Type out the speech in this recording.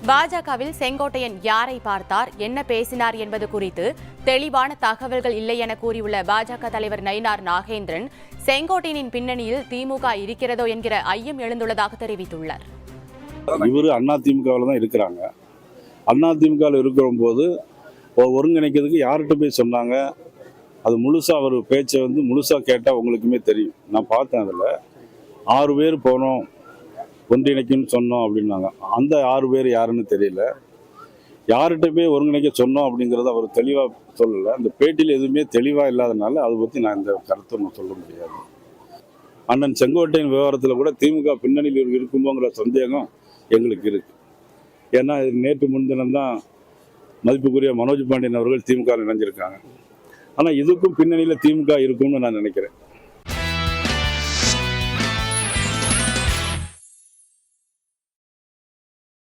பாஜகவில் செங்கோட்டையன் யாரை பார்த்தார், என்ன பேசினார் என்பது குறித்து தெளிவான தகவல்கள் இல்லை என கூறியுள்ள பாஜக தலைவர் நயினார் நாகேந்திரன், செங்கோட்டையனின் பின்னணியில் திமுக இருக்கிறதோ என்கிற ஐயம் எழுந்துள்ளதாக தெரிவித்துள்ளார். இவர் அதிமுகவில் தான் இருக்கிறாங்க. அதிமுகவில் இருக்கிற போது ஒருங்கிணைக்கிறதுக்கு யார்கிட்ட போய் சொன்னாங்க, அது முழுசாக அவர் பேச்சை முழுசாக கேட்டால் உங்களுக்குமே தெரியும். நான் பார்த்தேன், அதில் 6 பேர் போனோம் ஒன்றிணைக்குன்னு சொன்னோம் அப்படின்னாங்க. அந்த 6 பேர் யாருன்னு தெரியல. யார்கிட்ட போய் ஒருங்கிணைக்க சொன்னோம் அப்படிங்கிறத அவர் தெளிவாக சொல்லலை. அந்த பேட்டியில் எதுவுமே தெளிவாக இல்லாதனால அதை பற்றி நான் இந்த கருத்தை சொல்ல முடியாது. அண்ணன் செங்கோட்டையன் விவகாரத்தில் கூட திமுக பின்னணியில் இருக்கும்போங்கிற சந்தேகம் எங்களுக்கு இருக்கு. ஏன்னா நேற்று முன்தினம் தான் மதிப்புக்குரிய மனோஜ் பாண்டியன் அவர்கள் திமுக இணைஞ்சிருக்காங்க. ஆனால் இதுக்கும் பின்னணியில் திமுக இருக்கும்னு நான் நினைக்கிறேன்.